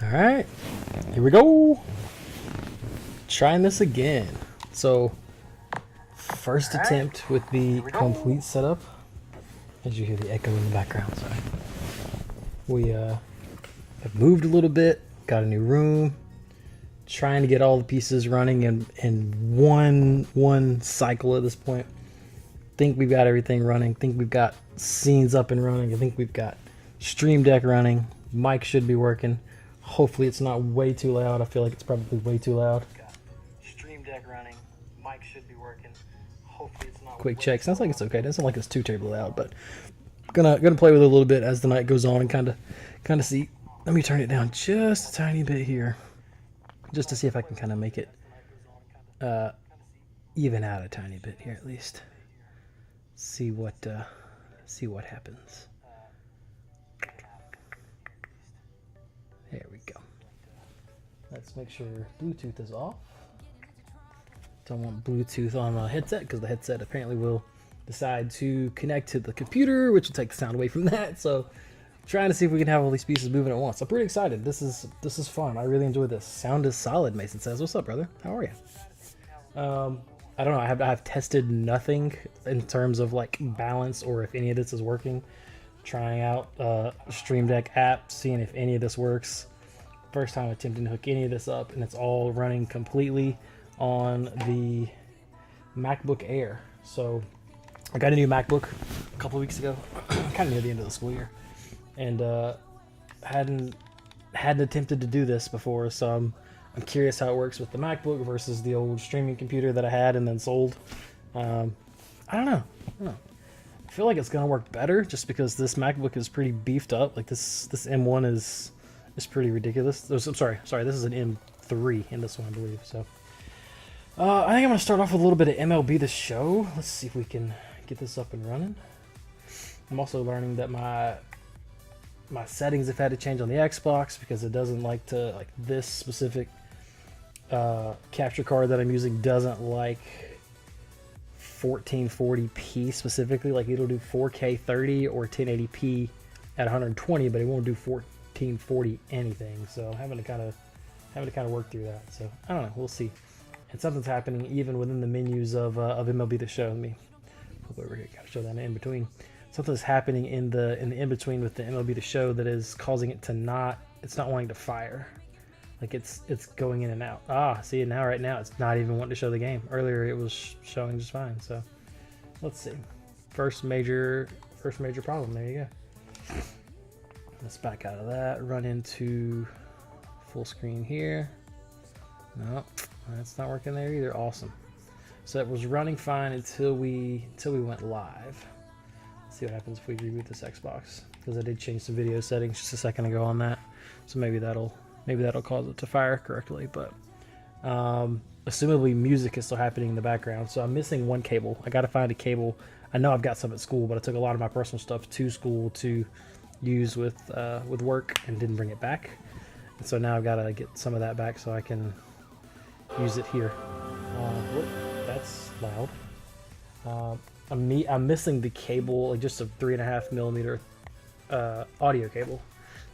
Alright, here we go. Trying this again. So, first attempt with the complete setup. As you hear the echo in the background, sorry. We have moved a little bit, got a new room, trying to get all the pieces running in one cycle at this point. Think we've got everything running, think we've got scenes up and running, I think we've got Stream Deck running, mic should be working. Hopefully it's not way too loud. I feel like it's probably way too loud. Stream Deck running, mic should be working. Hopefully it's not. Quick check. Sounds like it's okay. It doesn't sound like it's too terribly loud, but gonna play with it a little bit as the night goes on and kind of see. Let me turn it down just a tiny bit here, just to see if I can kind of make it even out a tiny bit here at least. See what happens. There we go. Let's make sure Bluetooth is off. Don't want Bluetooth on my headset because the headset apparently will decide to connect to the computer, which will take the sound away from that. So trying to see if we can have all these pieces moving at once. I'm pretty excited. This is fun. I really enjoy this. Sound is solid, Mason says. What's up, brother? How are you? I don't know. I've tested nothing in terms of like balance or if any of this is working. Trying out Stream Deck app, seeing if any of this works. First time attempting to hook any of this up, and it's all running completely on the MacBook Air. So I got a new MacBook a couple of weeks ago, kind of near the end of the school year, and hadn't attempted to do this before. So I'm curious how it works with the MacBook versus the old streaming computer that I had and then sold. I don't know. I feel like it's gonna work better just because this MacBook is pretty beefed up. Like this M1 is pretty ridiculous. I'm sorry, this is an M3 in this one, I believe. So I think I'm gonna start off with a little bit of MLB The Show. Let's see if we can get this up and running. I'm also learning that my settings have had to change on the Xbox because it doesn't like this specific capture card that I'm using doesn't like 1440p specifically. Like it'll do 4K 30 or 1080p at 120, but it won't do 1440 anything. So I'm having to kind of work through that. So I don't know. We'll see. And something's happening even within the menus of MLB The Show. Let me flip over here, kind of show that in between. Something's happening in the in between with the MLB The Show that is causing it to it's not wanting to fire. Like it's going in and out. See, right now it's not even wanting to show the game. Earlier it was showing just fine. So let's see. First major problem. There you go. Let's back out of that. Run into full screen here. No, that's not working there either. Awesome. So it was running fine until we went live. Let's see what happens if we reboot this Xbox, because I did change some video settings just a second ago on that. So maybe that'll cause it to fire correctly. But assumably music is still happening in the background. So I'm missing one cable. I got to find a cable. I know I've got some at school, but I took a lot of my personal stuff to school to use with work and didn't bring it back. And so now I've got to get some of that back so I can use it here. Whoop, that's loud. I'm missing the cable, like just a 3.5 millimeter audio cable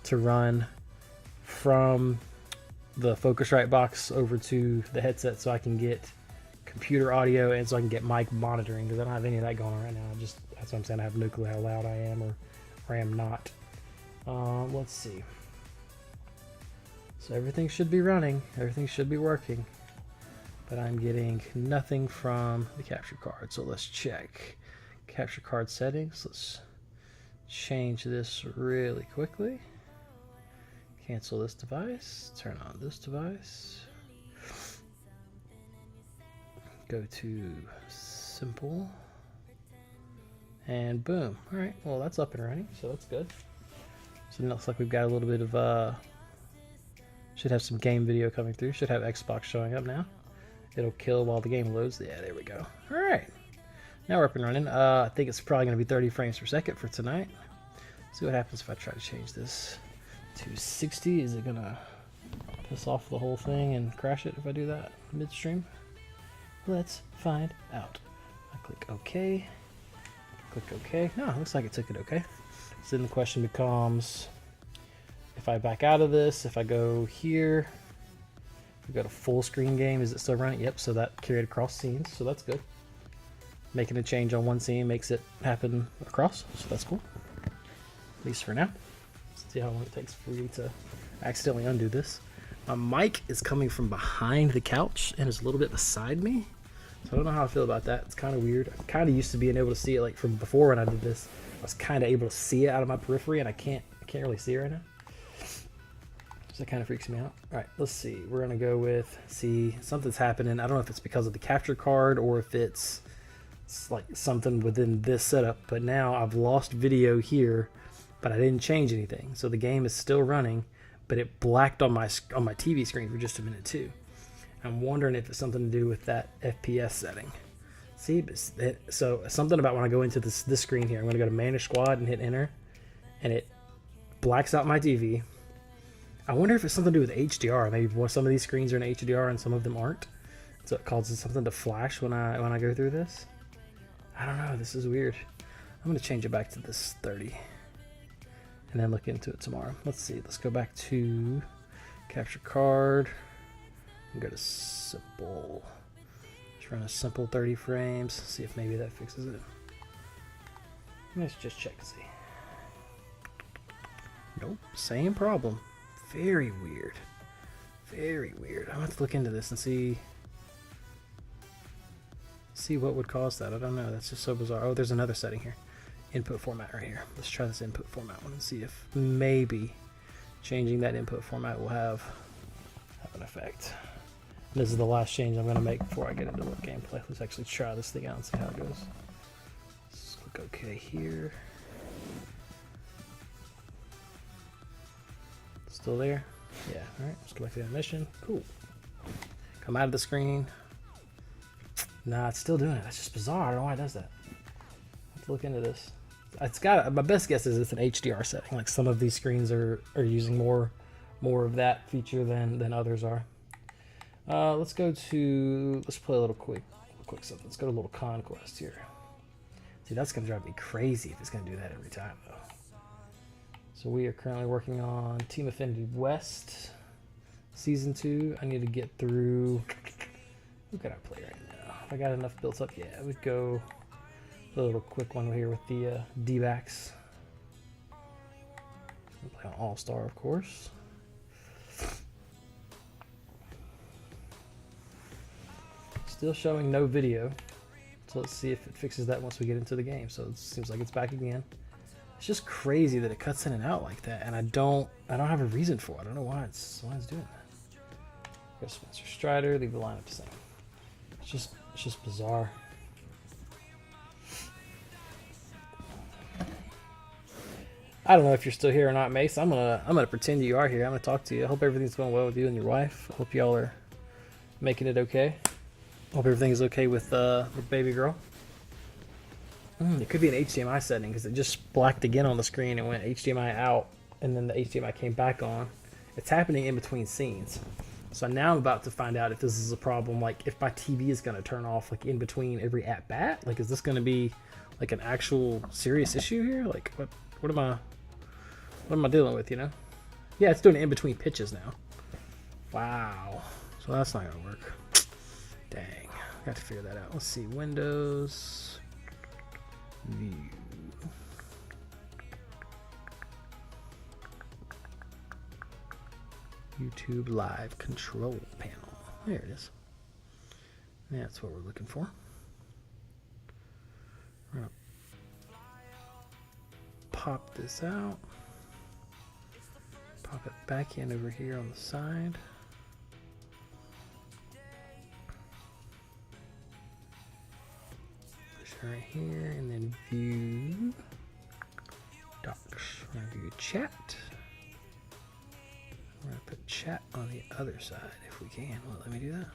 to run from the Focusrite box over to the headset so I can get computer audio and so I can get mic monitoring, because I don't have any of that going on right now. That's what I'm saying. I have no clue how loud I am or I am not. Let's see. So everything should be running. Everything should be working. But I'm getting nothing from the capture card. So let's check capture card settings. Let's change this really quickly. Cancel this device. Turn on this device. Go to simple. And boom. All right. Well, that's up and running. So that's good. So it looks like we've got a little bit of should have some game video coming through. Should have Xbox showing up now. It'll kill while the game loads. Yeah, there we go. All right. Now we're up and running. I think it's probably going to be 30 frames per second for tonight. See what happens if I try to change this to 60. Is it going to piss off the whole thing and crash it if I do that midstream? Let's find out. I click OK. Click OK. No, it looks like it took it OK. So then the question becomes, If I back out of this, if I go here, if we go to full screen game, is it still running? Yep, so that carried across scenes, so that's good. Making a change on one scene makes it happen across, so that's cool. At least for now. Let's see how long it takes for you to accidentally undo this. My mic is coming from behind the couch and is a little bit beside me. So I don't know how I feel about that. It's kind of weird. I'm kind of used to being able to see it like from before when I did this. I was kind of able to see it out of my periphery, and I can't really see it right now. So that kind of freaks me out. All right, let's see. We're gonna go with, see, something's happening. I don't know if it's because of the capture card or if it's like something within this setup, but now I've lost video here, but I didn't change anything. So the game is still running, but it blacked on my TV screen for just a minute too. I'm wondering if it's something to do with that FPS setting. See, so something about when I go into this screen here, I'm gonna go to manage squad and hit enter, and it blacks out my TV. I wonder if it's something to do with HDR. Maybe some of these screens are in HDR and some of them aren't, so it causes something to flash when I go through this. I don't know, this is weird. I'm gonna change it back to this 30 and then look into it tomorrow. Let's see, let's go back to capture card and go to simple. Just run a simple 30 frames, see if maybe that fixes it. Let's just check and see. Nope, same problem. Very weird. Very weird. I'm gonna have to look into this and see what would cause that. I don't know. That's just so bizarre. Oh, there's another setting here. Input format right here. Let's try this input format one and see if maybe changing that input format will have an effect. This is the last change I'm going to make before I get into the gameplay. Let's actually try this thing out and see how it goes. Let's click OK here. Still there? Yeah. All right. Let's go back to the mission. Cool. Come out of the screen. Nah, it's still doing it. That's just bizarre. I don't know why it does that. Let's look into this. It's got. My best guess is it's an HDR setting. Like some of these screens are using more of that feature than others are. Let's go to. Let's play a little quick something. Let's go to a little conquest here. See, that's gonna drive me crazy if it's gonna do that every time though. So we are currently working on Team Affinity West Season 2. I need to get through. Who can I play right now? If I got enough built up, yeah, we'd go a little quick one here with the D-backs. Play on All-Star, of course. Still showing no video, so let's see if it fixes that once we get into the game. So it seems like it's back again. It's just crazy that it cuts in and out like that, and I don't have a reason for it. I don't know why it's doing that. Go Spencer Strider, leave the lineup the same. It's just bizarre. I don't know if you're still here or not, Mace. I'm gonna pretend you are here. I'm gonna talk to you. I hope everything's going well with you and your wife. I hope y'all are making it okay. Hope everything is okay with baby girl. It could be an HDMI setting because it just blacked again on the screen and went HDMI out, and then the HDMI came back on. It's happening in between scenes. So now I'm about to find out if this is a problem, like if my TV is going to turn off like in between every at bat. Like, is this going to be like an actual serious issue here? Like, what am I dealing with, you know? Yeah, it's doing it in between pitches now. Wow. So that's not going to work. Dang. I got to figure that out. Let's see. Windows. View. YouTube Live Control Panel. There it is. That's what we're looking for. We're gonna pop this out. Pop it back in over here on the side. Push it right here, and then view docs. We're gonna view chat. We're going to put chat on the other side if we can. Well, let me do that.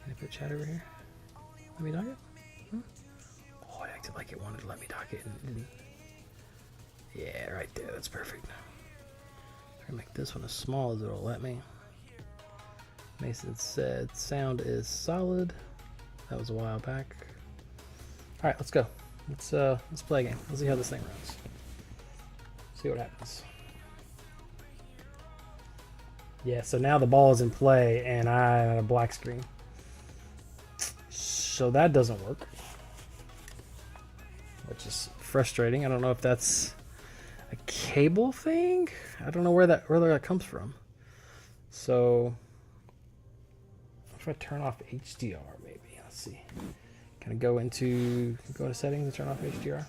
Can I put chat over here? Let me dock it? Oh, it acted like it wanted to let me dock it and it didn't. Yeah, right there. That's perfect. I'm going to make this one as small as it'll let me. Mason said sound is solid. That was a while back. All right, let's go. Let's play a game. Let's see how this thing runs. See what happens. Yeah, so now the ball is in play and I'm at a black screen. So that doesn't work, which is frustrating. I don't know if that's a cable thing. I don't know where that comes from. So if I turn off HDR, maybe, let's see. Can I go to settings and turn off HDR?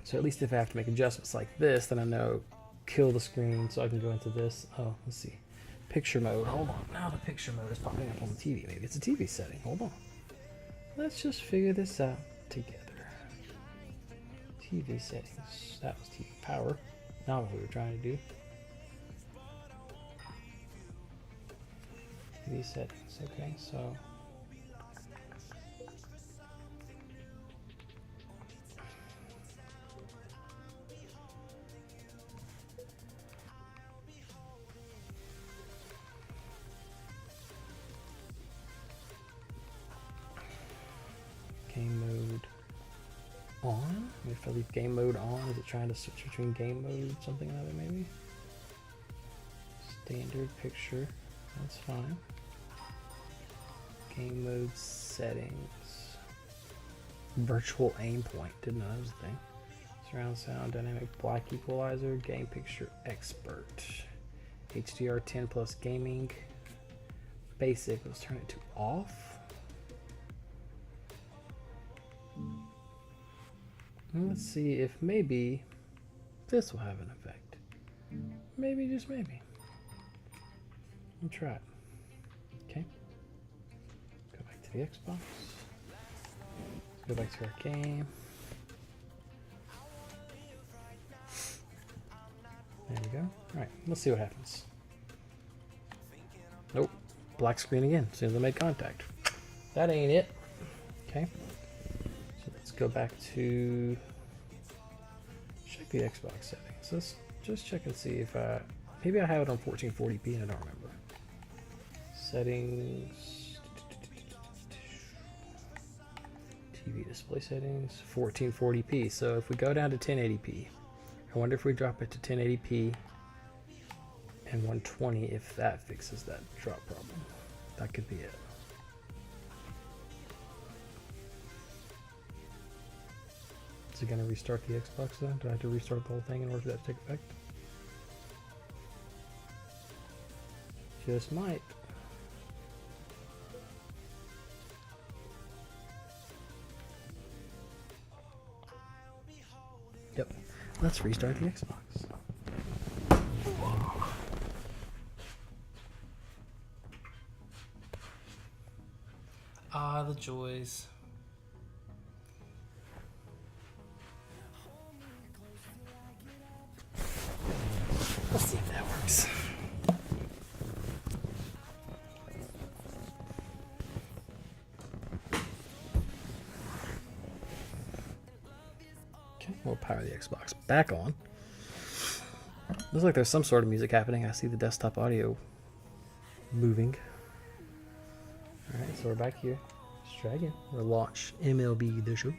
So at least if I have to make adjustments like this, then I know kill the screen so I can go into this. Oh, let's see. Picture mode. Hold on. Now the picture mode is popping up on the TV. Maybe it's a TV setting. Hold on. Let's just figure this out together. TV settings. That was TV power. Not what we were trying to do. TV settings. Okay, so game mode on. If I leave game mode on, is it trying to switch between game mode, something or other maybe? Standard picture, that's fine. Game mode settings. Virtual aim point, didn't know that was a thing. Surround sound, dynamic black equalizer, game picture expert. HDR 10 plus gaming. Basic, let's turn it to off. Let's see if maybe this will have an effect. Maybe, just maybe. We'll try it. Okay. Go back to the Xbox. Let's go back to our game. There we go. Alright, let's see what happens. Nope. Black screen again as soon as I make contact. That ain't it. Okay. Let's go back to check the Xbox settings. Let's just check and see if maybe I have it on 1440p and I don't remember. Settings, TV display settings, 1440p. So if we go down to 1080p, I wonder if we drop it to 1080p and 120, if that fixes that drop problem. That could be it. Is it going to restart the Xbox then? Do I have to restart the whole thing in order for that to take effect? Just might. Yep. Let's restart the Xbox. Ah, the joys. Let's see if that works. Okay, we'll power the Xbox back on. Looks like there's some sort of music happening. I see the desktop audio moving. Alright, so we're back here. Let's try again. We'll launch MLB The Show.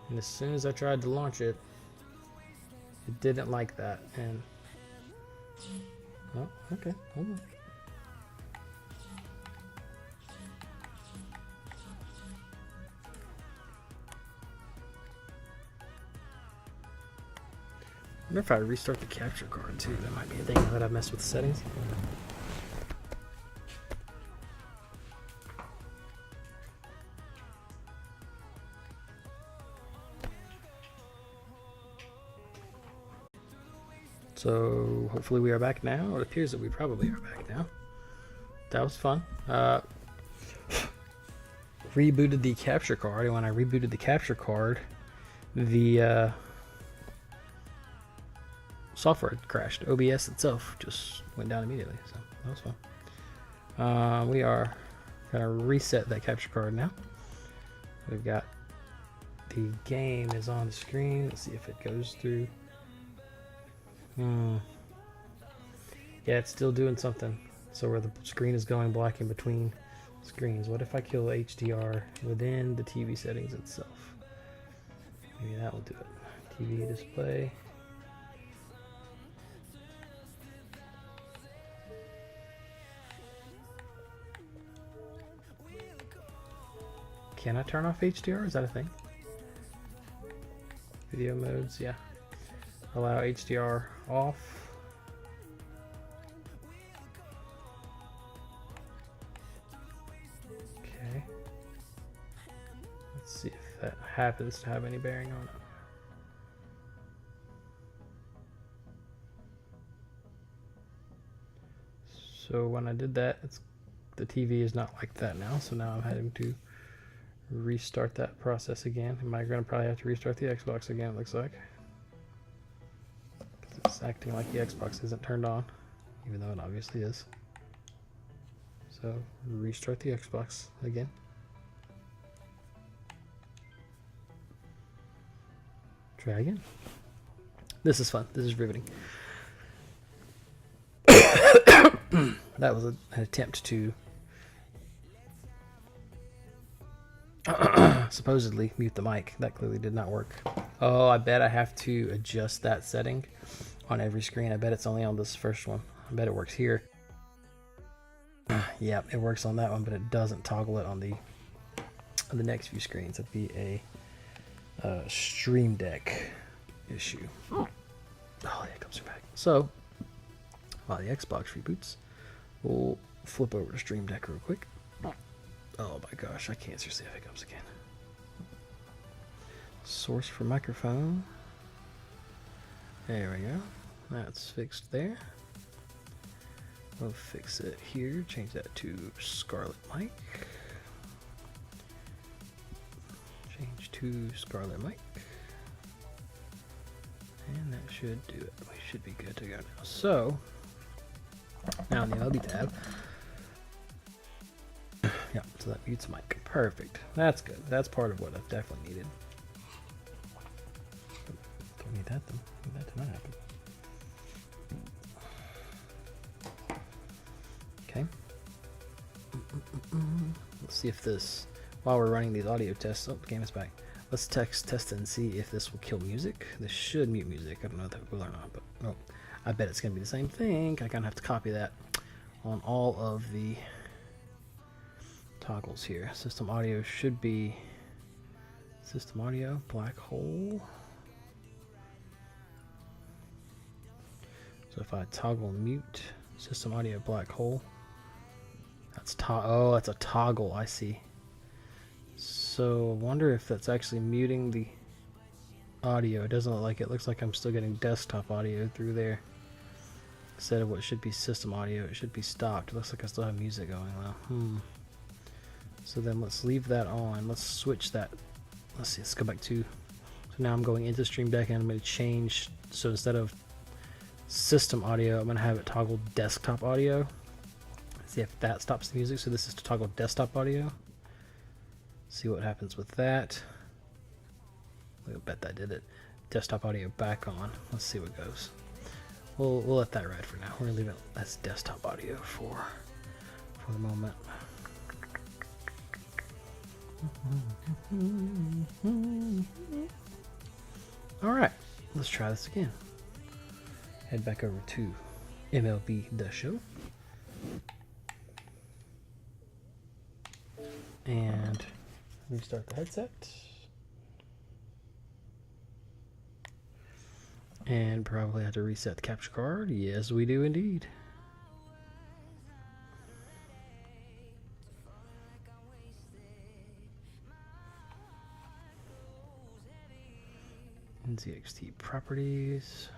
And as soon as I tried to launch it, it didn't like that. And oh, okay, hold on. I wonder if I restart the capture card too. That might be a thing that I messed with the settings. So hopefully we are back now. It appears that we probably are back now. That was fun. Rebooted the capture card, and when I rebooted the capture card, the software crashed. OBS itself just went down immediately, so that was fun. We are gonna reset that capture card now. We've got the game is on the screen. Let's see if it goes through. Yeah, it's still doing something. So where the screen is going black in between Screens. What if I kill HDR within the TV settings itself? Maybe that will do it. TV display. Can I turn off HDR? Is that a thing? Video modes, yeah. Allow HDR off. Okay. Let's see if that happens to have any bearing on it. So when I did that, the TV is not like that now. So now I'm having to restart that process again. Am I going to probably have to restart the Xbox again, it looks like. It's acting like the Xbox isn't turned on, even though it obviously is. So restart the Xbox again. Try again. This is fun. This is riveting. That was an attempt to supposedly mute the mic. That clearly did not work. Oh, I bet I have to adjust that setting on every screen. I bet it's only on this first one. I bet it works here. Yeah, it works on that one, but it doesn't toggle it on the next few screens. It'd be a Stream Deck issue. Oh, yeah, it comes back. So while the Xbox reboots, we'll flip over to Stream Deck real quick. Oh my gosh, I can't seriously have hiccups again. Source for microphone. There we go. That's fixed there. We'll fix it here. Change that to Scarlet mic. Change to Scarlet mic. And that should do it. We should be good to go now. So, now in the MLB tab. Yeah, so that mutes mic. Perfect. That's good. That's part of what I've definitely needed. Don't need that though. Need that to not happen. Okay. Let's see if this, while we're running these audio tests, oh, the game is back. Let's test and see if this will kill music. This should mute music. I don't know if that will or not, but no. I bet it's going to be the same thing. I kind of have to copy that on all of the toggles here. System audio should be system audio, black hole. So if I toggle mute, system audio, black hole. That's oh, that's a toggle, I see. So I wonder if that's actually muting the audio. It doesn't look like it. Looks like I'm still getting desktop audio through there. Instead of what should be system audio, it should be stopped. It looks like I still have music going though. So then let's leave that on. Let's switch that. Let's see, let's go back to, so now I'm going into Stream Deck and I'm going to change, so instead of system audio, I'm going to have it toggle desktop audio. See if that stops the music. So this is to toggle desktop audio. See what happens with that. I bet that did it. Desktop audio back on. Let's see what goes. We'll let that ride for now. We're gonna leave it as desktop audio for the moment. All right, let's try this again. Head back over to MLB The Show. And restart the headset. And probably have to reset the capture card. Yes, we do indeed. NZXT properties.